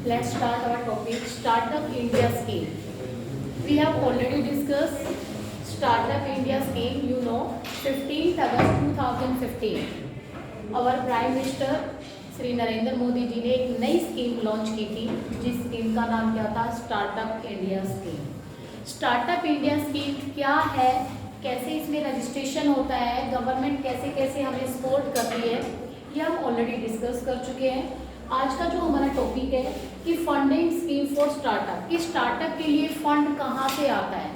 Let's start our topic, Startup India Scheme. We have already discussed Startup India Scheme, 15th August 2015. Our Prime Minister Shri Narendra Modi ji ने एक नई scheme launch की थी, जिस scheme का नाम क्या था? Startup India scheme. Startup India scheme क्या है, कैसे इसमें रजिस्ट्रेशन होता है, गवर्नमेंट कैसे कैसे हमें सपोर्ट करती है, ये हम ऑलरेडी डिस्कस कर चुके हैं। आज का जो हमारा टॉपिक है कि फंडिंग स्कीम फॉर स्टार्टअप, कि स्टार्टअप के लिए फंड कहाँ से आता है,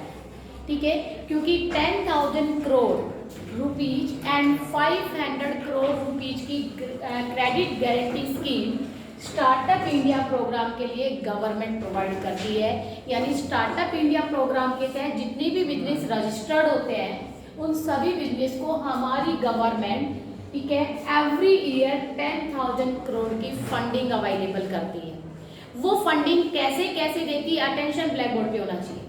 ठीक है, क्योंकि 10,000 crore rupees and 500 crore rupees की credit guarantee scheme startup India programme के लिए गवर्नमेंट प्रोवाइड करती है। यानी स्टार्टअप इंडिया प्रोग्राम के तहत जितने भी बिजनेस रजिस्टर्ड होते हैं उन सभी बिजनेस को हमारी गवर्नमेंट, ठीक है, एवरी ईयर 10,000 करोड़ की फंडिंग अवेलेबल करती है। वो फंडिंग कैसे कैसे देती है, अटेंशन ब्लैक बोर्ड पे होना चाहिए।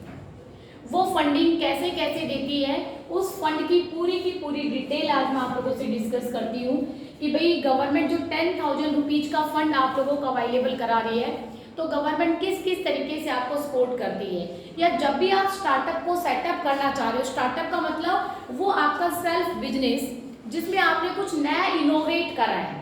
वो फंडिंग कैसे कैसे देती है, उस फंड की पूरी डिटेल आज मैं आप लोगों से डिस्कस करती हूँ कि भाई गवर्नमेंट जो 10,000 रुपीज का फंड आप लोगों को अवेलेबल करा रही है, तो गवर्नमेंट किस किस तरीके से आपको सपोर्ट करती है। या जब भी आप स्टार्टअप को सेटअप करना चाह रहे हो, स्टार्टअप का मतलब वो आपका सेल्फ बिजनेस जिसमें आपने कुछ नया इनोवेट करा है,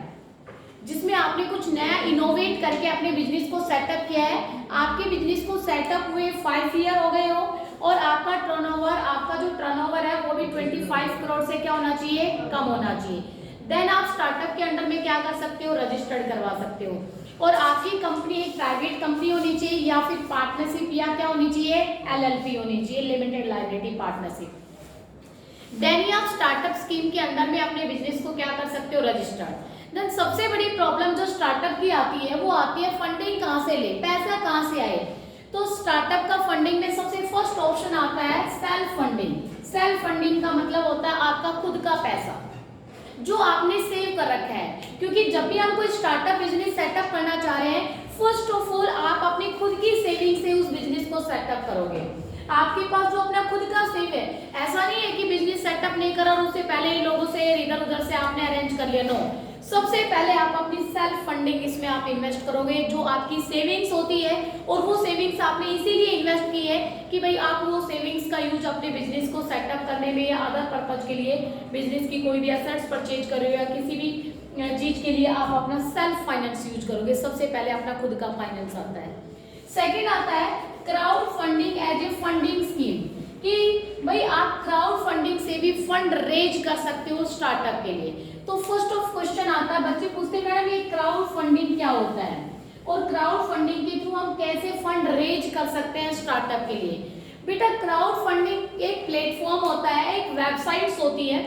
जिसमें आपने कुछ नया इनोवेट करके अपने बिजनेस को सेटअप किया है। आपके बिजनेस को सेटअप हुए 5 ईयर हो गए हो और आपका जो टर्नओवर है वो भी 25 करोड़ से क्या होना चाहिए, कम होना चाहिए। देन आप स्टार्टअप के अंडर में क्या कर सकते हो, रजिस्टर्ड करवा सकते हो। और आपकी कंपनी एक प्राइवेट कंपनी होनी चाहिए या फिर पार्टनरशिप या क्या होनी चाहिए, LLP होनी चाहिए, लिमिटेड लायबिलिटी पार्टनरशिप। देन आप स्टार्टअप स्कीम के अंदर में अपने बिजनेस को क्या कर सकते हो, रजिस्टर्ड। देन सबसे बड़ी प्रॉब्लम जो स्टार्टअप की आती है वो आती है फंडिंग कहाँ से ले, पैसा कहाँ से आए। तो स्टार्टअप का फंडिंग में सबसे फर्स्ट ऑप्शन आता है सेल्फ फंडिंग। सेल्फ फंडिंग का मतलब होता है आपका खुद का पैसा जो आपने सेव कर रखा है। क्योंकि जब भी आप कोई स्टार्टअप बिजनेस सेटअप करना चाह रहे हैं, फर्स्ट ऑफ ऑल आप अपनी खुद की सेविंग से उस बिजनेस को सेटअप करोगे। आपके पास जो अपना खुद का सेव है, ऐसा नहीं है कि बिजनेस सेटअप नहीं करा और उससे पहले लोगों से इधर उधर से आपने अरेंज कर लिया। नो, सबसे पहले आप अपनी सेल्फ फंडिंग इसमें आप इन्वेस्ट करोगे, जो आपकी सेविंग्स होती है। और वो सेविंग्स आपने इसीलिए इन्वेस्ट की है कि भाई आप वो सेविंग्स का यूज अपने बिजनेस को सेटअप करने में या अदर पर्पज के लिए, बिजनेस की कोई भी एसेट्स परचेज कर रहे हो या किसी भी चीज के लिए आप अपना सेल्फ फाइनेंस यूज करोगे। सबसे पहले अपना खुद का फाइनेंस आता है। सेकेंड आता है crowd funding as a funding scheme, कि भाई आप क्राउड फंडिंग से भी फंड रेज कर सकते हो स्टार्टअप के लिए। तो फर्स्ट ऑफ क्वेश्चन आता है, बच्चे पूछते हैं मैडम ये क्राउड फंडिंग क्या होता है और क्राउड फंडिंग के थ्रू हम कैसे फंड रेज कर सकते हैं स्टार्टअप के लिए। बेटा क्राउड फंडिंग एक प्लेटफॉर्म होता है, एक वेबसाइट्स होती है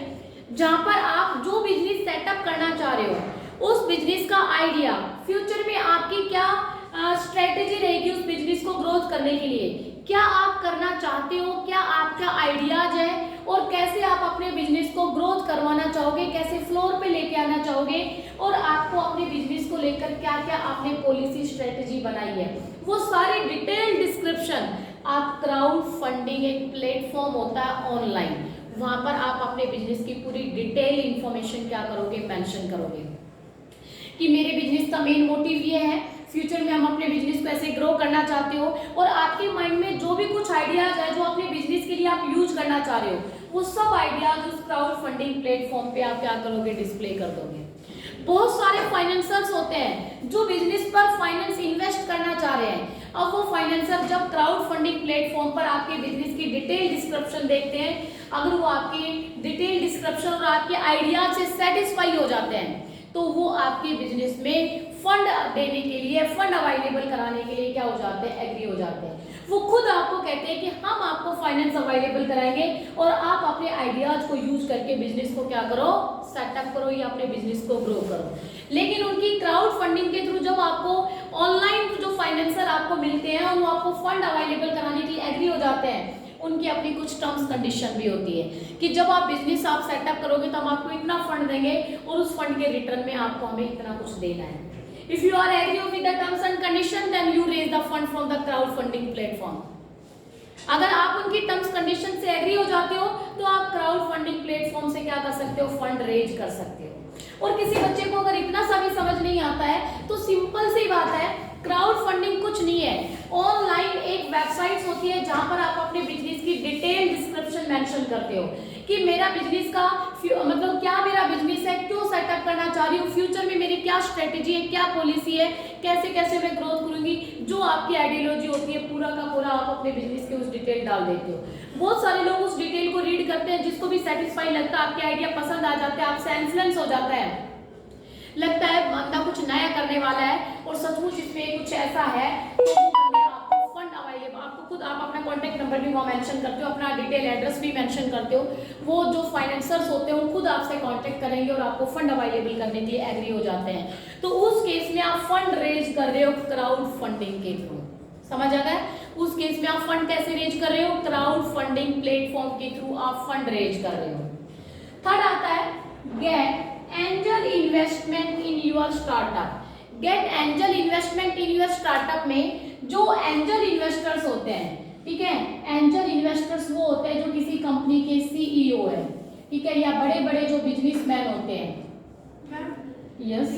जहां पर आप जो बिजनेस सेटअप करना चाह रहे हो उस बिजनेस का आइडिया, फ्यूचर में आपकी क्या स्ट्रेटेजी रहेगी उस बिजनेस को ग्रोथ करने के लिए, क्या आप करना चाहते हो, क्या आपका आइडियाज है और कैसे आप अपने बिजनेस को ग्रोथ करवाना चाहोगे, कैसे फ्लोर पे लेके आना चाहोगे और आपको अपने बिजनेस को लेकर क्या क्या आपने पॉलिसी स्ट्रेटेजी बनाई है, वो सारी डिटेल डिस्क्रिप्शन आप क्राउड फंडिंग एक प्लेटफॉर्म होता है ऑनलाइन, वहां पर आप अपने बिजनेस की पूरी डिटेल इंफॉर्मेशन क्या करोगे, मेंशन करोगे कि मेरे बिजनेस का मेन मोटिव ये है, फ्यूचर में हम अपने बिजनेस को ऐसे ग्रो करना चाहते हो और आपके माइंड में जो भी कुछ आइडियाज है जो अपने बिजनेस के लिए आप यूज करना चाह रहे हो, वो सब आइडियाज उस क्राउड फंडिंग प्लेटफॉर्म पे आप क्या करोगे, डिस्प्ले कर दोगे। बहुत सारे फाइनेंसर्स होते हैं जो बिजनेस पर फाइनेंस इन्वेस्ट करना चाह रहे हैं। अब वो फाइनेंसर जब क्राउड फंडिंग प्लेटफॉर्म पर आपके बिजनेस की डिटेल डिस्क्रिप्शन देखते हैं, अगर वो आपके डिटेल डिस्क्रिप्शन और आपके आइडियाज से सेटिस्फाई हो जाते हैं तो वो आपके बिजनेस में फंड देने के लिए, फंड अवेलेबल कराने के लिए क्या हो जाते हैं, एग्री हो जाते हैं। वो खुद आपको कहते हैं कि हम आपको फाइनेंस अवेलेबल कराएंगे और आप अपने आइडियाज को यूज करके बिजनेस को क्या करो, सेटअप करो या अपने बिजनेस को ग्रो करो। लेकिन उनकी क्राउड फंडिंग के थ्रू जब आपको ऑनलाइन जो फाइनेंसर आपको मिलते हैं और वो आपको फंड अवेलेबल कराने के लिए एग्री हो जाते हैं, उनकी अपनी कुछ टर्म्स कंडीशन भी होती है कि जब आप बिजनेस आप सेटअप करोगे तो हम आपको इतना फंड देंगे और उस फंड के रिटर्न में आपको हमें इतना कुछ देना है। If you are agree with the terms and condition, then you raise the fund from the crowdfunding platform. अगर आप उनकी टर्म्स कंडीशन से एग्री हो जाते हो तो आप क्राउड फंडिंग प्लेटफॉर्म से क्या कर सकते हो, फंड रेज कर सकते हो। और किसी बच्चे को अगर इतना सा भी समझ नहीं आता है तो सिंपल सी बात है, क्राउड फंडिंग कुछ नहीं है, ऑनलाइन एक वेबसाइट होती है जहां पर आप अपने बिजनेस की डिटेल डिस्क्रिप्शन मेंशन करते हो कि मेरा बिजनेस का मतलब क्या मेरा बिजनेस है, क्यों सेटअप करना चाह रही हूँ, फ्यूचर में मेरी क्या स्ट्रेटेजी है, क्या पॉलिसी है, कैसे कैसे मैं ग्रोथ करूंगी, जो आपकी आइडियोलॉजी होती है पूरा का पूरा आप अपने बिजनेस के उस डिटेल डाल देते हो। बहुत सारे लोग उस डिटेल को रीड करते हैं, जिसको भी सेटिस्फाई लगता है, आपके आइडिया पसंद आ जाते हैं, आपसे इन्फ्लुएंस हो जाता है, लगता है बंदा कुछ नया करने वाला है और सचमुच इसमें कुछ ऐसा है, तो वो बंदे आपको फंड अवेलेबल, आपको खुद आप अपना कॉन्टैक्ट नंबर भी वहाँ मेंशन करते हो, अपना डिटेल एड्रेस भी मेंशन करते हो, वो जो फाइनेंसर्स होते हैं वो खुद आपसे कांटेक्ट करेंगे और आपको फंड अवेलेबल करने के लिए एग्री हो जाते हैं। तो उस केस में आप फंड रेज कर रहे हो क्राउड फंडिंग के थ्रू, समझ आ गया? उस केस में आप फंड कैसे रेज कर रहे हो? क्राउड फंडिंग प्लेटफॉर्म के थ्रू आप फंड रेज कर रहे हो। थर्ड आता है get angel investment in your startup. Get angel investment in your startup में जो एंजल इन्वेस्टर्स होते हैं, ठीक है, एंजल इन्वेस्टर्स वो होते हैं जो किसी कंपनी के सीईओ है, ठीक है, या बड़े बड़े जो बिजनेसमैन होते हैं। यस,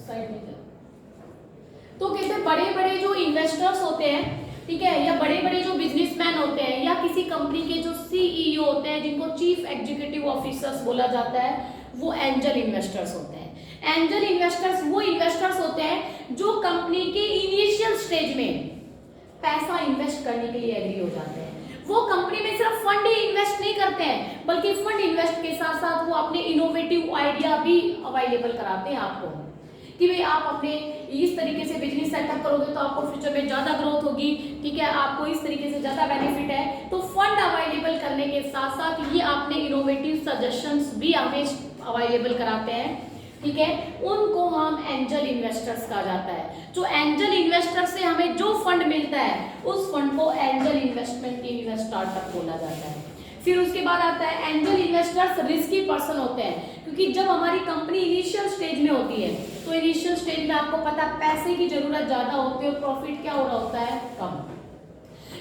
साइड में तो कहते हैं बड़े बड़े जो इन्वेस्टर्स होते हैं, ठीक है, या बड़े बड़े जो बिजनेसमैन होते हैं, या किसी कंपनी के जो सीईओ होते हैं जिनको चीफ एग्जीक्यूटिव ऑफिसर्स बोला जाता है, वो एंजल इन्वेस्टर्स होते हैं। एंजल इन्वेस्टर्स वो इन्वेस्टर्स होते हैं जो कंपनी के इनिशियल स्टेज में पैसा इन्वेस्ट करने के लिए एग्री हो जाते हैं। वो कंपनी में सिर्फ फंड ही इन्वेस्ट नहीं करते हैं, बल्कि फंड इन्वेस्ट के साथ साथ वो अपने इनोवेटिव आइडिया भी अवेलेबल कराते हैं आपको कि भाई आप अपने इस तरीके से बिजनेस सेटअप करोगे तो आपको फ्यूचर में ज्यादा ग्रोथ होगी, ठीक है, आपको इस तरीके से ज्यादा बेनिफिट है। तो फंड अवेलेबल करने के साथ साथ ये आपने इनोवेटिव सजेशंस भी हमें अवेलेबल कराते हैं, ठीक है, उनको हम एंजल इन्वेस्टर्स कहा जाता है। जो एंजल इन्वेस्टर से हमें जो फंड मिलता है उस फंड को एंजल इन्वेस्टमेंट इन स्टार्टअप बोला जाता है। फिर उसके बाद आता है एंजल इन्वेस्टर्स रिस्की पर्सन होते हैं, क्योंकि जब हमारी कंपनी इनिशियल स्टेज में होती है तो इनिशियल स्टेज में आपको पता पैसे की जरूरत ज्यादा होती है और प्रॉफिट क्या हो रहा होता है, कम,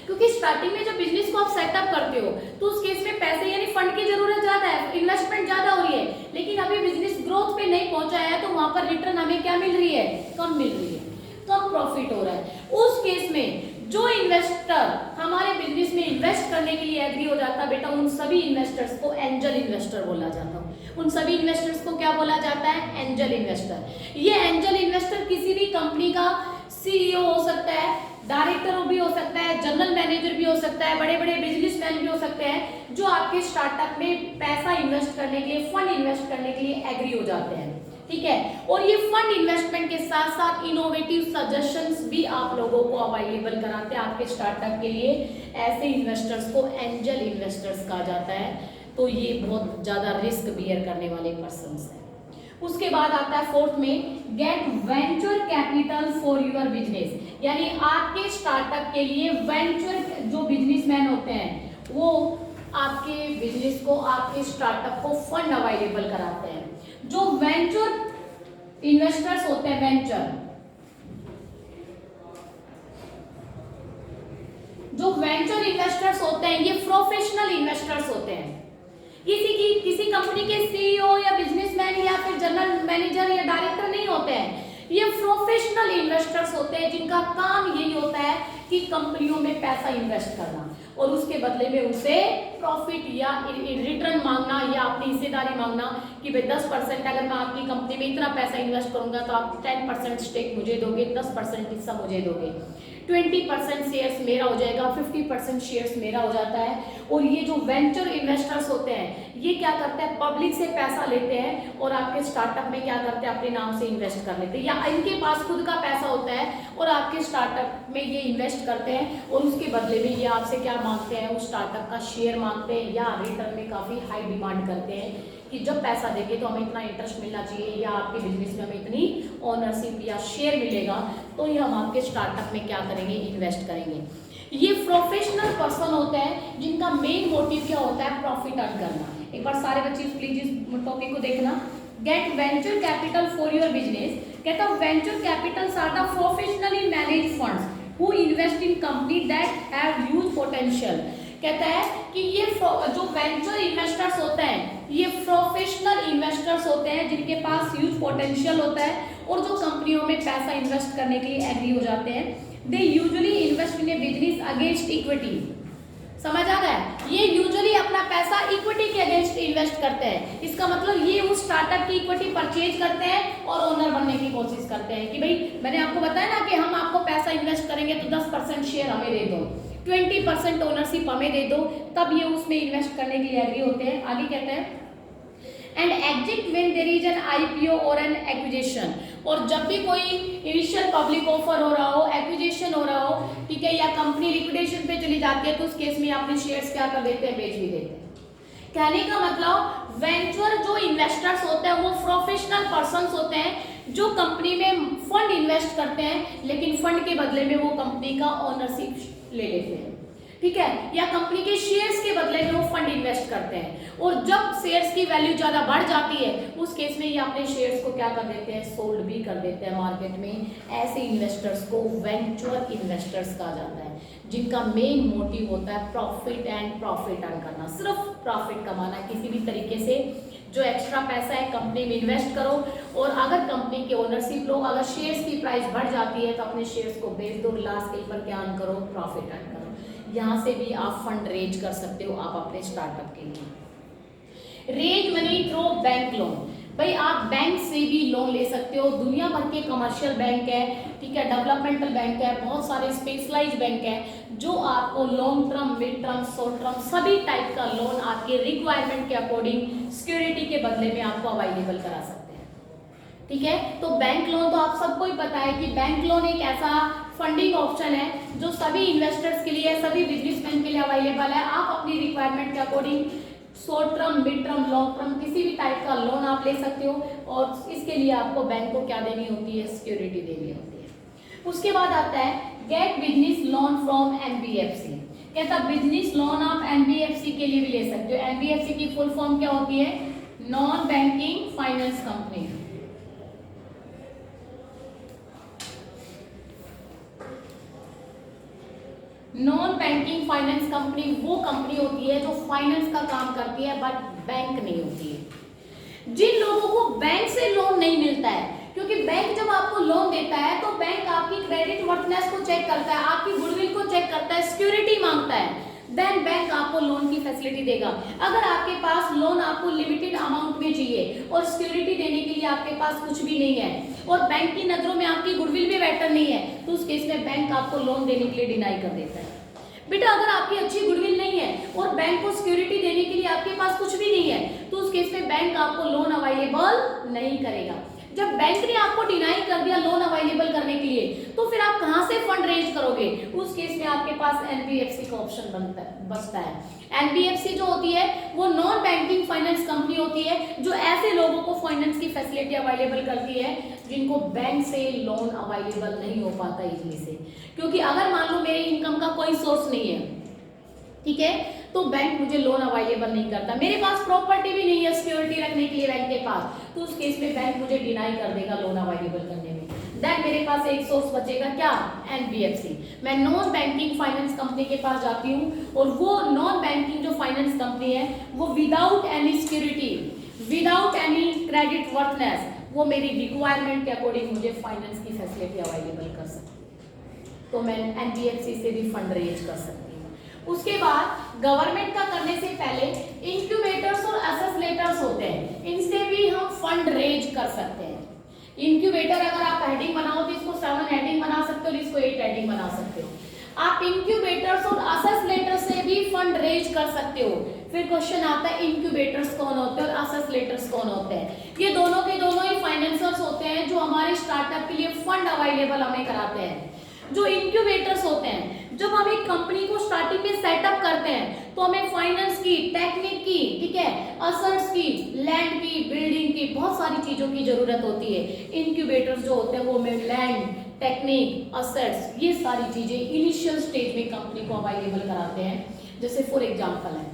क्योंकि स्टार्टिंग में जब बिजनेस को आप सेटअप करते हो तो उस केस में पैसे यानी फंड की जरूरत ज्यादा है, इन्वेस्टमेंट ज्यादा हो रही है, लेकिन अभी बिजनेस ग्रोथ पे नहीं पहुंचा है तो वहां पर रिटर्न हमें क्या मिल रही है, कम मिल रही है, कम प्रॉफिट हो रहा है। उस केस में जो इन्वेस्टर हमारे बिजनेस में इन्वेस्ट करने के लिए एग्री हो जाता है, बेटा उन सभी इन्वेस्टर्स को एंजल इन्वेस्टर बोला जाता है। उन सभी इन्वेस्टर्स को क्या बोला जाता है, एंजल इन्वेस्टर। ये एंजल इन्वेस्टर किसी भी कंपनी का सीईओ हो सकता है, डायरेक्टर भी हो सकता है, जनरल मैनेजर भी हो सकता है, बड़े बड़े बिजनेसमैन भी हो सकते हैं, जो आपके स्टार्टअप में पैसा इन्वेस्ट करने के लिए, फंड इन्वेस्ट करने के लिए एग्री हो जाते हैं, ठीक है। और ये फंड इन्वेस्टमेंट के साथ साथ इनोवेटिव सजेशंस भी आप लोगों को अवेलेबल कराते हैं आपके स्टार्टअप के लिए। ऐसे इन्वेस्टर्स को एंजल इन्वेस्टर्स कहा जाता है। तो ये बहुत ज्यादा रिस्क बियर करने वाले पर्संस हैं। उसके बाद आता है फोर्थ में get venture capital for your business, यानी आपके स्टार्टअप के लिए वेंचर जो बिजनेसमैन होते हैं वो आपके बिजनेस को, आपके स्टार्टअप को फंड अवेलेबल कराते हैं। जो वेंचर इन्वेस्टर्स होते हैं, जो वेंचर इन्वेस्टर्स होते हैं ये प्रोफेशनल इन्वेस्टर्स होते हैं। किसी कंपनी के सीईओ या बिजनेसमैन या फिर जनरल मैनेजर या डायरेक्टर नहीं होते हैं, ये प्रोफेशनल इन्वेस्टर्स होते हैं जिनका काम यही होता है कि कंपनियों में पैसा इन्वेस्ट करना और उसके बदले में उनसे प्रॉफिट या रिटर्न मांगना या अपनी हिस्सेदारी मांगना कि भाई 10% अगर मैं आपकी कंपनी में इतना पैसा इन्वेस्ट करूंगा तो आप 10% स्टेक मुझे दोगे, 10% हिस्सा मुझे दोगे, 20% शेयर्स मेरा हो जाएगा, 50% शेयर्स मेरा हो जाता है। और ये जो वेंचर इन्वेस्टर्स होते हैं ये क्या करते हैं, पब्लिक से पैसा लेते हैं और आपके स्टार्टअप में क्या करते हैं, अपने नाम से इन्वेस्ट कर लेते हैं, या इनके पास खुद का पैसा होता है और आपके स्टार्टअप में ये इन्वेस्ट करते हैं और उसके बदले में ये आपसे क्या मांगते हैं, उस स्टार्टअप का शेयर मांगते हैं या रिटर्न में काफी हाई डिमांड करते हैं कि जब पैसा देंगे तो हमें इतना इंटरेस्ट मिलना चाहिए या आपके बिजनेस में हमें इतनी ओनरशिप या शेयर मिलेगा तो ये हम आपके स्टार्टअप में क्या करेंगे, इन्वेस्ट करेंगे। ये प्रोफेशनल पर्सन होते हैं जिनका मेन मोटिव क्या होता है, प्रॉफिट अर्न करना। एक बार सारे बच्चे प्लीज इस टॉपिक को देखना। Get venture capital for your business, कहता है venture capitals are the professionally manage funds who invest in company that have huge potential. कहता है कि ये जो वेंचर इन्वेस्टर्स होते हैं ये प्रोफेशनल इन्वेस्टर्स होते हैं जिनके पास ह्यूज पोटेंशियल होता है और जो कंपनियों में पैसा इन्वेस्ट करने के लिए एग्री हो जाते हैं, they usually invest in A business against equity. समझ आ गया? ये यूजुअली अपना पैसा इक्विटी के अगेंस्ट इन्वेस्ट करते हैं। इसका मतलब ये उस स्टार्टअप की इक्विटी परचेज करते हैं और ओनर बनने की कोशिश करते हैं कि भाई मैंने आपको बताया ना कि हम आपको पैसा इन्वेस्ट करेंगे तो 10% शेयर हमें दे दो, 20% ओनरशिप हमें दे दो, तब ये उसमें इन्वेस्ट करने के लिए एग्री होते हैं। आगे कहते हैं and exit when there is an IPO or an acquisition. और जब भी कोई इनिशियल पब्लिक ऑफर हो रहा हो, एक्विजिशन हो रहा हो, ठीक है, या कंपनी लिक्विडेशन पे चली जाती है, तो उस केस में अपने शेयर्स क्या कर देते हैं, बेच भी देते हैं। कहने का मतलब वेंचर जो इन्वेस्टर्स होते हैं वो प्रोफेशनल पर्संस होते हैं जो कंपनी में फंड इन्वेस्ट करते हैं, लेकिन फंड के बदले में वो कंपनी का ओनरशिप ले लेते हैं, ठीक है, या कंपनी के शेयर्स के बदले में वो फंड इन्वेस्ट करते हैं। और जब शेयर्स की वैल्यू ज्यादा बढ़ जाती है उस केस में ये अपने शेयर्स को क्या कर देते हैं, सोल्ड भी कर देते हैं मार्केट में। ऐसे इन्वेस्टर्स को वेंचर इन्वेस्टर्स कहा जाता है, जिनका मेन मोटिव होता है प्रॉफिट एंड प्रॉफिट अर्न करना, सिर्फ प्रॉफिट कमाना। किसी भी तरीके से जो एक्स्ट्रा पैसा है कंपनी में इन्वेस्ट करो, और अगर कंपनी के ओनरशिप लो, अगर शेयर्स की प्राइस बढ़ जाती है तो अपने शेयर्स को बेच दो, लास्ट स्केल पर क्या अर्न करो, प्रॉफिट अर्न करो। यहाँ से भी आप फंड रेज कर सकते हो आप अपने स्टार्टअप के लिए। Raise money through bank loan, भाई आप बैंक से भी लोन ले सकते हो। दुनिया भर के कमर्शियल बैंक है, ठीक है, डेवलपमेंटल बैंक है, बहुत सारे स्पेशलाइज्ड बैंक है जो आपको long term, mid term, short term सभी टाइप का लोन आपके रिक्वायरमेंट के अकॉर्डिंग सिक्योरिटी के बदले में आपको अवेलेबल करा सकते हैं, ठीक है। तो बैंक लोन तो आप सबको ही पता है कि बैंक लोन एक ऐसा फंडिंग ऑप्शन है जो सभी इन्वेस्टर्स के लिए, सभी बिजनेसमैन के लिए अवेलेबल है। आप अपनी रिक्वायरमेंट के according short term, mid term, long term किसी भी टाइप का लोन आप ले सकते हो, और इसके लिए आपको बैंक को क्या देनी होती है, सिक्योरिटी देनी होती है। उसके बाद आता है gate business loan from NBFC. कहता बिजनेस लोन आप एनबीएफसी के लिए भी ले सकते हो। एनबीएफसी की फुल फॉर्म क्या होती है, non banking finance company. Non banking finance company वो कंपनी होती है जो फाइनेंस का काम करती है बट बैंक नहीं होती है। जिन लोगों को बैंक से लोन नहीं मिलता है, क्योंकि बैंक जब आपको लोन देता है तो बैंक आपकी क्रेडिट वर्थनेस को चेक करता है, आपकी गुडविल को चेक करता है, सिक्योरिटी मांगता है, देन बैंक आपको लोन की फैसिलिटी देगा। अगर आपके पास लोन आपको लिमिटेड अमाउंट में चाहिए और सिक्योरिटी देने के लिए आपके पास कुछ भी नहीं है और बैंक की नजरों में आपकी गुडविल भी बेटर नहीं है, तो उस केस में बैंक आपको लोन देने के लिए डिनाई कर देता है। बेटा अगर आपकी अच्छी गुडविल नहीं है और बैंक को सिक्योरिटी देने के लिए आपके पास कुछ भी नहीं है, तो उस केस में बैंक आपको लोन अवेलेबल नहीं करेगा। जब बैंक ने आपको डिनाई कर दिया लोन अवेलेबल करने के लिए, तो फिर आप कहां से फंड रेज करोगे? उस केस में आपके पास एनबीएफसी का ऑप्शन बचता है। एनबीएफसी जो होती है वो नॉन बैंकिंग फाइनेंस कंपनी होती है जो ऐसे लोगों को फाइनेंस की फैसिलिटी अवेलेबल करती है जिनको बैंक से लोन अवेलेबल नहीं हो पाता इजीली से। क्योंकि अगर मान लो मेरे इनकम का कोई सोर्स नहीं है, ठीक है, तो बैंक मुझे लोन अवेलेबल नहीं करता, मेरे पास प्रॉपर्टी भी नहीं है सिक्योरिटी रखने के लिए बैंक के पास, तो उस केस में बैंक मुझे डिनाई कर देगा लोन अवेलेबल करने में। देन मेरे पास एक सोर्स बचेगा क्या, एनबीएफसी। मैं नॉन बैंकिंग फाइनेंस कंपनी के पास जाती हूँ और वो नॉन बैंकिंग जो फाइनेंस कंपनी है वो without any security, without any credit वर्थनेस, वो मेरी रिक्वायरमेंट के अकॉर्डिंग मुझे फाइनेंस की फैसिलिटी अवेलेबल कर सकती है। तो मैं एनबीएफसी से भी फंड रेज कर सकती हूँ। उसके बाद गवर्नमेंट का करने से पहले इंक्यूबेटर्स और एसेसलेटर्स होते हैं, इनसे भी हम फंड रेज कर सकते हैं। इंक्यूबेटर अगर आप हेडिंग बनाओ तो इसको 7 हेडिंग बना सकते हो, इसको 8 हेडिंग बना सकते हो। आप इंक्यूबेटर्स और एसेसलेटर्स से भी फंड रेज कर सकते हो। फिर क्वेश्चन आता है इंक्यूबेटर्स कौन होते हैं और एसेसलेटर्स कौन होते हैं? ये दोनों के दोनों ही फाइनेंसर्स होते हैं जो हमारे स्टार्टअप के लिए फंड अवेलेबल हमें कराते हैं। जो इंक्यूबेटर्स होते हैं, जब हम एक कंपनी को स्टार्टिंग में सेटअप करते हैं तो हमें फाइनेंस की, टेक्निक की, ठीक है, असर्ट्स की, लैंड की, बिल्डिंग की, बहुत सारी चीजों की जरूरत होती है। इंक्यूबेटर्स जो होते हैं वो हमें लैंड, टेक्निक, असेट्स, ये सारी चीजें इनिशियल स्टेज में कंपनी को अवेलेबल कराते हैं। जैसे फॉर एग्जांपल है,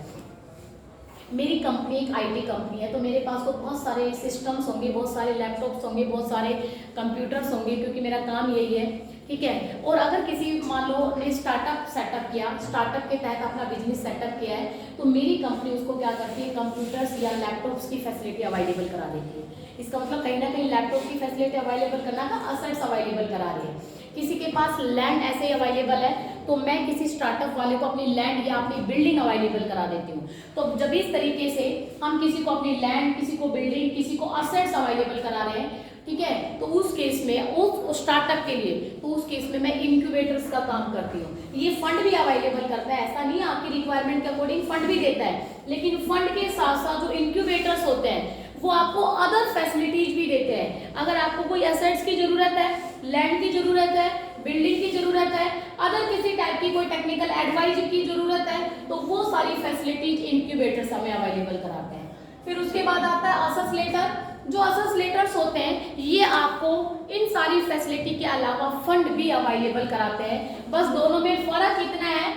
मेरी कंपनी एक आईटी कंपनी है, तो मेरे पास तो बहुत सारे सिस्टम्स होंगे, बहुत सारे लैपटॉप्स होंगे, बहुत सारे कंप्यूटर्स होंगे, क्योंकि मेरा काम यही है, ठीक है। और अगर किसी मान लो ने स्टार्टअप सेटअप किया, स्टार्टअप के तहत अपना बिजनेस सेटअप किया है, तो मेरी कंपनी उसको क्या करती है, कंप्यूटर्स या लैपटॉप्स की फैसिलिटी अवेलेबल करा देती है। इसका मतलब कहीं ना कहीं लैपटॉप की फैसिलिटी अवेलेबल करना का असेट्स अवेलेबल करा रही है। किसी के पास लैंड ऐसे ही अवेलेबल है, तो मैं किसी स्टार्टअप वाले को अपनी लैंड या अपनी बिल्डिंग अवेलेबल करा देती हूँ। तो जब इस तरीके से हम किसी को अपनी लैंड, किसी को बिल्डिंग, किसी को असेट्स अवेलेबल करा रहे हैं, ठीक है, तो उस केस में उस स्टार्टअप के लिए, तो उस केस में मैं इंक्यूबेटर्स का काम करती हूँ। ये फंड भी अवेलेबल करता है, ऐसा नहीं आपकी रिक्वायरमेंट के अकॉर्डिंग फंड भी देता है, लेकिन फंड के साथ साथ जो इंक्यूबेटर्स होते हैं वो आपको अदर फैसिलिटीज भी देते हैं। अगर आपको कोई एसेट्स की जरूरत है, लैंड की जरूरत है, बिल्डिंग की जरूरत है, अदर किसी टाइप की कोई टेक्निकल एडवाइस की जरूरत है, तो वो सारी फैसिलिटीज इंक्यूबेटर्स हमें अवेलेबल कराते हैं। फिर उसके बाद आता है असेसलेटर। जो असेसलेटर्स होते हैं ये आपको इन सारी फैसिलिटी के अलावा फंड भी अवेलेबल कराते हैं। बस दोनों में फर्क इतना है,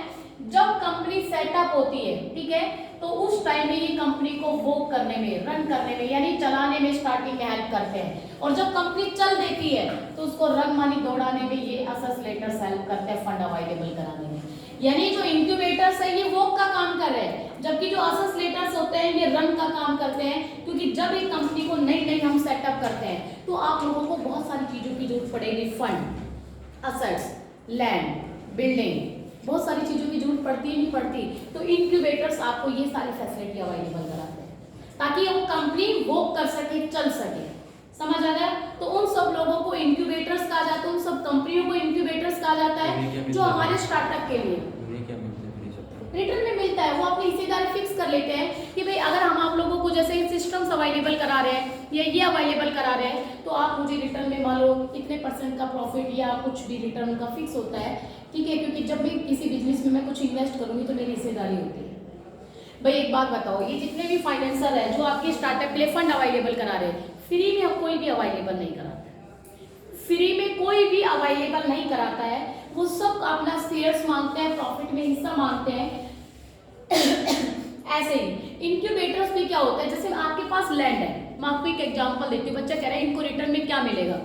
जब कंपनी सेटअप होती है, ठीक है, तो उस टाइम में ये कंपनी को वर्क करने में, रन करने में, यानी चलाने में स्टार्टिंग में हेल्प करते हैं, और जब कंपनी चल देती है तो उसको रन मानी दौड़ाने में ये असेसलेटर्स हेल्प करते हैं, फंड अवेलेबल कराने में। यानी जो इंक्यूबेटर्स है ये वर्क का काम कर रहे हैं, जबकि जो असेसलेटर्स होते हैं ये रन का काम करते हैं। क्योंकि जब एक कंपनी को नई नई हम सेटअप करते हैं तो आप लोगों को बहुत सारी चीजों की जरूरत पड़ेगी, फंड, असेट्स, लैंड, बिल्डिंग, बहुत सारी चीजों की जरूरत पड़ती है, नहीं पड़ती, तो इंक्यूबेटर्स आपको ये सारी फैसिलिटी अवेलेबल कराते हैं ताकि वो कंपनी वर्क कर सके, चल सके। समझ आ गया? तो उन सब लोगों को इंक्यूबेटर्स कहा जाता है, उन सब कंपनियों को इंक्यूबेटर्स कहा जाता है जो हमारे स्टार्टअप के लिए रिटर्न में मिलता है। वो अपनी हिस्सेदारी फिक्स कर लेते हैं कि भाई अगर हम आप लोगों को जैसे सिस्टम्स अवेलेबल करा रहे हैं या ये अवेलेबल करा रहे हैं, तो आप मुझे रिटर्न में मान लो इतने % का प्रॉफिट या कुछ भी रिटर्न उनका फिक्स होता है, ठीक है, क्योंकि जब भी किसी बिजनेस में मैं कुछ इन्वेस्ट करूंगी तो मेरी हिस्सेदारी होती है। भाई एक बात बताओ, ये जितने भी फाइनेंसर है जो आपके स्टार्टअप के लिए फंड अवेलेबल करा रहे हैं, फ्री में कोई भी अवेलेबल नहीं कराता, फ्री में कोई भी अवेलेबल नहीं कराता है। वो सब अपना शेयर्स मांगते हैं, प्रॉफिट में हिस्सा मांगते हैं। ऐसे ही इंक्यूबेटर्स में क्या होता है, जैसे आपके पास लैंड है, मैं आपको एक एग्जांपल देती हूँ। बच्चा कह रहा है इनको रिटर्न में क्या मिलेगा,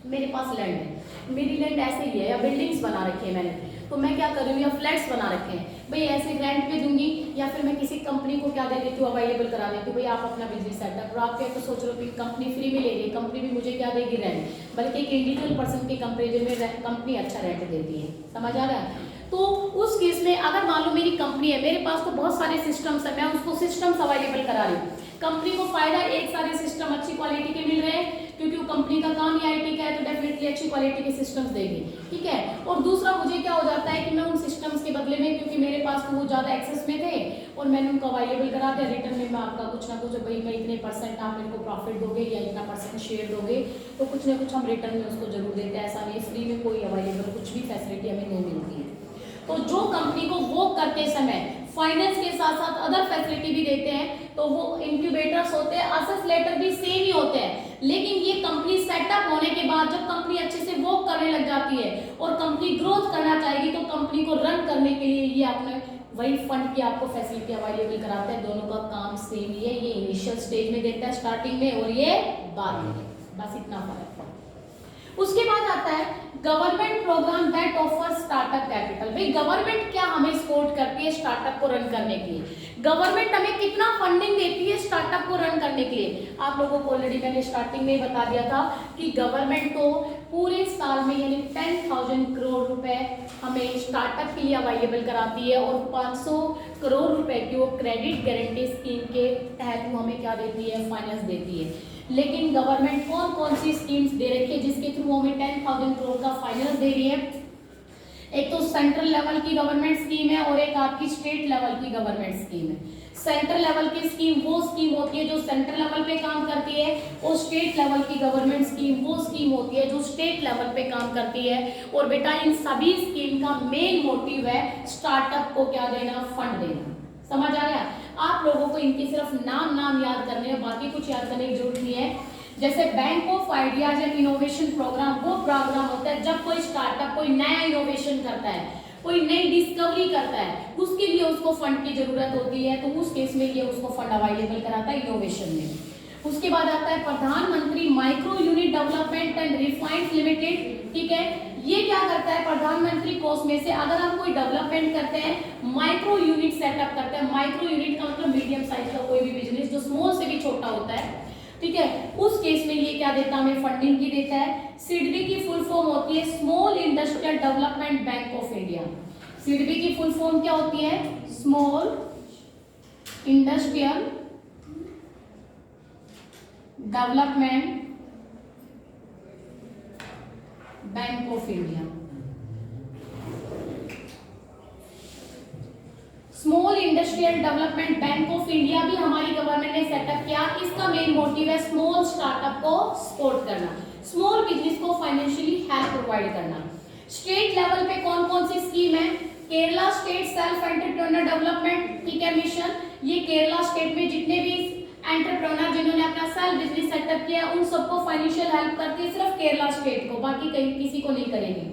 मेरे पास लैंड है, मेरी लैंड ऐसे ही है, या बिल्डिंग्स बना रखी है मैंने, तो मैं क्या कर रही हूँ, या फ्लैट्स बना रखे हैं, भाई ऐसे रेंट पे दूंगी, या फिर मैं किसी कंपनी को क्या दे देती हूँ, अवेलेबल करा देती हूँ, भाई आप अपना बिजनेस सेटअप, और आप क्या तो सोच रहे हो कि कंपनी फ्री में ले रही है, कंपनी भी मुझे क्या देगी, रेंट, बल्कि एक इंडिविजुअल पर्सन के कंपेरिजन में कंपनी अच्छा रेंट देती है। समझ आ रहा है? तो उस केस में अगर मान लो मेरी कंपनी है, मेरे पास तो बहुत सारे सिस्टम्स है, मैं उसको सिस्टम्स अवेलेबल करा रही हूँ, कंपनी को फायदा एक सारे सिस्टम अच्छी क्वालिटी के मिल रहे हैं, क्योंकि वो कंपनी का काम ही आईटी का है, तो डेफिनेटली अच्छी क्वालिटी के सिस्टम्स देगी, ठीक है। और दूसरा मुझे क्या हो जाता है कि मैं उन सिस्टम्स के बदले में, क्योंकि मेरे पास तो वो ज़्यादा एक्सेस में थे और मैंने उनको अवेलेबल करा दिया, रिटर्न में मैं आपका कुछ ना कुछ, भाई मैं इतने % आप मेरे को प्रॉफिट दोगे या इतना % शेयर दोगे, तो कुछ ना कुछ हम रिटर्न में उसको जरूर देते हैं। ऐसा नहीं फ्री में कोई अवेलेबल कुछ भी फैसिलिटी हमें नहीं मिलती है। तो जो कंपनी को वो करते समय फाइनेंस के साथ साथ अदर फैसिलिटी भी देते हैं, तो वो इंक्यूबेटर्स होते हैं, असेसलेटर भी सेम ही होते हैं, लेकिन ये कंपनी सेटअप होने के बाद जब कंपनी अच्छे से वर्क करने लग जाती है और कंपनी ग्रोथ करना चाहेगी, तो कंपनी को रन करने के लिए ये आपने वही फंड की आपको फैसिलिटी अवेलेबल कराते हैं। दोनों का काम सेम ही है, ये इनिशियल स्टेज में देता है स्टार्टिंग में, और ये बाद में, बस इतना फर्क है। उसके बाद आता है government program that offer startup capital. भाई गवर्नमेंट क्या हमें सपोर्ट करती है स्टार्टअप को रन करने के लिए, गवर्नमेंट हमें कितना फंडिंग देती है स्टार्टअप को रन करने के लिए। आप लोगों को ऑलरेडी मैंने स्टार्टिंग में ही बता दिया था कि गवर्नमेंट को पूरे साल में यानी 10,000 करोड़ रुपए हमें स्टार्टअप के लिए अवेलेबल कराती है, और 500 करोड़ रुपए की वो क्रेडिट गारंटी स्कीम के तहत वो हमें क्या देती है, फाइनेंस देती है। लेकिन गवर्नमेंट कौन कौन सी स्कीम्स दे रखी है जिसके थ्रू हमें 10,000 करोड़ का फाइनेंस दे रही है? एक तो सेंट्रल लेवल की गवर्नमेंट स्कीम है और एक आपकी स्टेट लेवल की गवर्नमेंट स्कीम है। सेंट्रल लेवल की स्कीम वो स्कीम होती है जो सेंट्रल लेवल पे काम करती है, और स्टेट लेवल की गवर्नमेंट स्कीम वो स्कीम होती है जो स्टेट लेवल पे काम करती है। और बेटा इन सभी स्कीम का मेन मोटिव है स्टार्टअप को क्या देना, फंड देना। समझ आ गया? आप लोगों को इनके सिर्फ नाम याद करने हैं, बाकी कुछ याद करने की जरूरत नहीं है। जैसे bank of ideas and innovation program, वो प्रोग्राम होता है जब कोई स्टार्टअप कोई नया इनोवेशन करता है, कोई नई डिस्कवरी करता है, उसके लिए उसको फंड की जरूरत होती है, तो उस केस में ये उसको फंड अवेलेबल कराता है इनोवेशन में। उसके बाद आता है प्रधानमंत्री micro unit development and refined limited, ठीक है, ये क्या करता है, प्रधानमंत्री कोष में से अगर हम कोई डेवलपमेंट करते हैं, माइक्रो यूनिट सेटअप करते हैं, माइक्रो यूनिट का मतलब मीडियम साइज का कोई भी बिजनेस जो स्मॉल से भी छोटा होता है, ठीक है, उस केस में ये क्या देता है, हमें फंडिंग की देता है। सिडबी की फुल फॉर्म होती है small industrial development bank of India. SIDBI की फुल फॉर्म क्या होती है, small industrial development bank of India. Small industrial development bank of India भी हमारी गवर्नमेंट ने सेटअप किया। इसका मेन मोटिव है स्मॉल स्टार्टअप को सपोर्ट करना, स्मॉल बिजनेस को फाइनेंशियली हेल्प प्रोवाइड करना। स्टेट लेवल पे कौन कौन सी स्कीम है, Kerala state self entrepreneur development, ठीक है, मिशन। ये केरला स्टेट में जितने भी एंटरप्रेन्योर जिन्होंने अपना सेल्फ बिजनेस सेटअप किया उन सबको फाइनेंशियल हेल्प करती है, सिर्फ केरला स्टेट को, बाकी कहीं किसी को नहीं करेगी।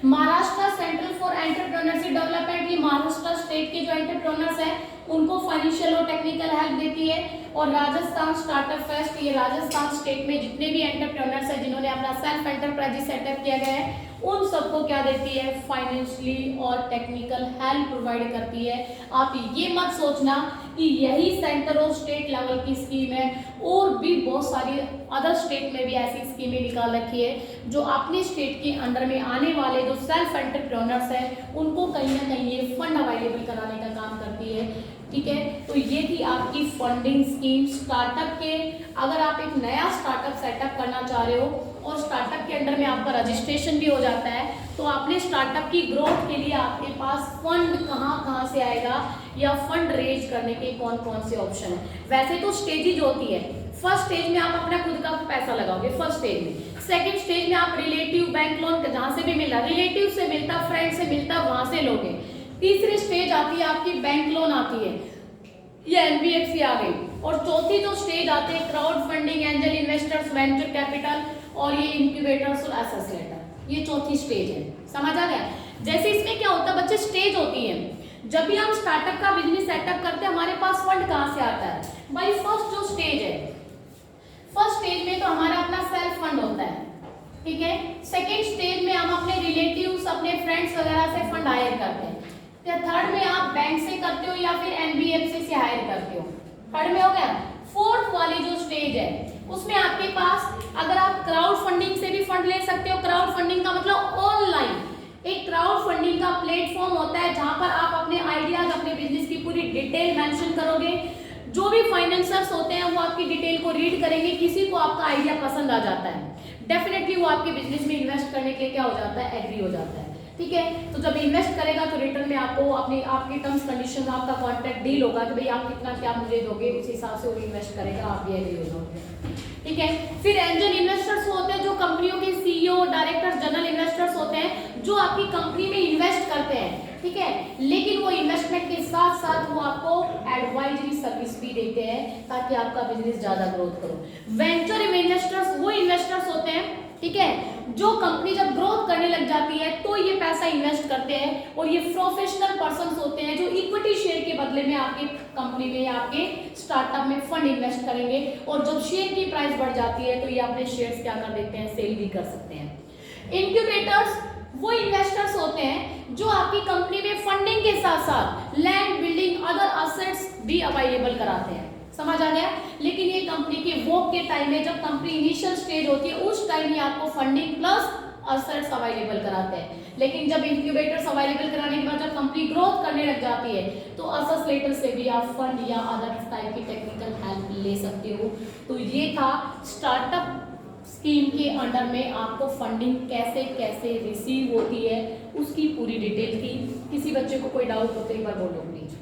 Maharashtra central for entrepreneurship development, ये महाराष्ट्र स्टेट के जो एंटरप्रेन्योर्स हैं उनको फाइनेंशियल और टेक्निकल हेल्प देती है। और राजस्थान स्टार्टअप फेस्ट, ये राजस्थान स्टेट में जितने भी एंटरप्रेन्योर्स हैं जिन्होंने अपना सेल्फ एंटरप्राइज सेटअप किया गया है उन सबको क्या देती है, फाइनेंशियली और टेक्निकल हेल्प प्रोवाइड करती है। आप ये मत सोचना कि यही सेंटर और स्टेट लेवल की स्कीम है, और भी बहुत सारी अदर स्टेट में भी ऐसी स्कीमें निकाल रखी है जो अपने स्टेट के अंडर में आने वाले जो सेल्फ एंटरप्रेन्योर्स हैं उनको कहीं ना कहीं ये फंड अवेलेबल कराने का काम करती है, ठीक है। तो ये थी आपकी फंडिंग स्कीम स्टार्टअप के। अगर आप एक नया स्टार्टअप सेटअप करना चाह रहे हो और स्टार्टअप के अंडर में आपका रजिस्ट्रेशन भी हो जाता है तो आपने स्टार्टअप की ग्रोथ के लिए आपके पास फंड कहाँ से आएगा या फंड रेज करने के कौन कौन से ऑप्शन है। वैसे तो स्टेजेज होती है, फर्स्ट स्टेज में आप अपना खुद का पैसा लगाओगे फर्स्ट स्टेज में, सेकंड स्टेज में आप रिलेटिव बैंक लोन जहां से भी मिला, रिलेटिव से मिलता, फ्रेंड से मिलता, वहां से लोगे। तीसरी स्टेज आती है आपकी बैंक लोन आती है, ये एनबीएफसी आ गई। और चौथी जो स्टेज आते हैं crowd funding, angel investors, venture capital और ये इंक्यूबेटर्स और एसेसलेटर, ये चौथी स्टेज है। समझ आ गया। जैसे इसमें क्या होता है बच्चे, स्टेज होती है, जब भी हम स्टार्टअप का बिजनेस सेटअप करते हैं हमारे पास फंड कहाँ से आता है भाई, फर्स्ट जो स्टेज है, फर्स्ट स्टेज में तो हमारा अपना सेल्फ फंड होता है, ठीक है। सेकेंड स्टेज में हम अपने रिलेटिव्स, अपने फ्रेंड्स वगैरह से फंड हायर करते हैं। थर्ड में आप बैंक से करते हो या फिर एनबीएफसी से हायर करते हो, थर्ड में हो गया। फोर्थ वाली जो स्टेज है उसमें आपके पास अगर आप क्राउड फंडिंग से भी फंड ले सकते हो। क्राउड फंडिंग का मतलब ऑनलाइन एक क्राउड फंडिंग का प्लेटफॉर्म होता है जहां पर आप अपने आइडियाज, अपने बिजनेस की पूरी डिटेल मेंशन करोगे। जो भी फाइनेंसर्स होते हैं वो आपकी डिटेल को रीड करेंगे, किसी को आपका आइडिया पसंद आ जाता है डेफिनेटली वो आपके बिजनेस में इन्वेस्ट करने के लिए क्या हो जाता है, एग्री हो जाता है, ठीक है। तो जब इन्वेस्ट करेगा तो रिटर्न में आपको अपनी आपकी टर्म्स कंडीशन, आपका कॉन्ट्रैक्ट डील होगा कि भाई आप कितना क्या मुझे दोगे, उस हिसाब से वो इन्वेस्ट करेगा, आप भी एग्री हो जाओगे, ठीक है। फिर एंजल इन्वेस्टर्स होते हैं जो कंपनियों के सीईओ, डायरेक्टर, जनरल इन्वेस्टर्स होते हैं जो आपकी कंपनी में इन्वेस्ट करते हैं, ठीक है, लेकिन वो इन्वेस्टमेंट के साथ साथ वो आपको एडवाइजरी सर्विस भी देते हैं ताकि आपका बिजनेस ज्यादा ग्रोथ करो। वेंचर इन्वेस्टर्स वो इन्वेस्टर्स होते हैं, ठीक है, जो कंपनी जब ग्रोथ करने लग जाती है तो ये पैसा इन्वेस्ट करते हैं, और ये प्रोफेशनल पर्संस होते हैं जो इक्विटी शेयर के बदले में आपके कंपनी में या आपके स्टार्टअप में फंड इन्वेस्ट करेंगे, और जब शेयर की प्राइस बढ़ जाती है तो ये अपने शेयर्स क्या कर देते हैं, सेल भी कर सकते हैं। इंक्यूबेटर्स वो इन्वेस्टर्स होते हैं जो आपकी कंपनी में फंडिंग के साथ साथ लैंड, बिल्डिंग, अदर असेट्स भी अवेलेबल कराते हैं। समझ आ गया। लेकिन ये कंपनी के वर्क के टाइम में, जब कंपनी इनिशियल स्टेज होती है उस टाइम ही आपको फंडिंग प्लस असेट्स अवेलेबल कराते हैं। लेकिन जब इंक्यूबेटर्स अवेलेबल कराने के बाद जब कंपनी ग्रोथ करने लग जाती है तो असेसलेटर से भी आप फंड या अदर टाइप की टेक्निकल हेल्प ले सकते हो। तो ये था स्टार्टअप स्कीम के अंडर में आपको फंडिंग कैसे कैसे रिसीव होती है उसकी पूरी डिटेल थी। किसी बच्चे को कोई डाउट हो तो एक बार बोलो प्लीज।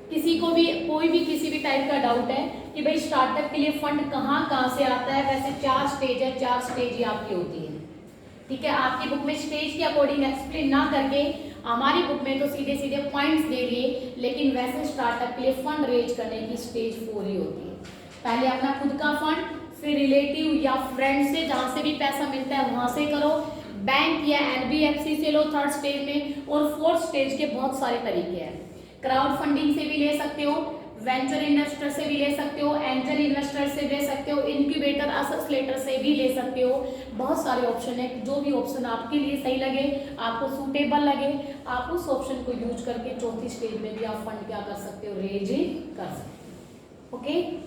किसी को भी कोई भी किसी भी टाइप का डाउट है कि भाई स्टार्टअप के लिए फंड कहाँ से आता है। वैसे 4 स्टेज है, 4 स्टेज ही आपकी होती है, ठीक है। आपकी बुक में स्टेज के अकॉर्डिंग एक्सप्लेन ना करके हमारी बुक में तो सीधे सीधे पॉइंट्स दे दिए, लेकिन वैसे स्टार्टअप के लिए फंड रेज करने की स्टेज 4 ही होती है। पहले अपना खुद का फंड, फिर रिलेटिव या फ्रेंड से जहाँ से भी पैसा मिलता है वहाँ से करो, बैंक या एनबीएफसी से लो 3rd स्टेज में, और 4th स्टेज के बहुत सारे तरीके हैं। क्राउड फंडिंग से भी ले सकते हो, वेंचर इन्वेस्टर से भी ले सकते हो, एंजल इन्वेस्टर से ले सकते हो, इंक्यूबेटर लेटर, असेस लेटर से भी ले सकते हो। बहुत सारे ऑप्शन है, जो भी ऑप्शन आपके लिए सही लगे, आपको सूटेबल लगे, आप उस ऑप्शन को यूज करके चौथी स्टेज में भी आप फंड क्या कर सकते हो, रेज कर सकते हो। ओके।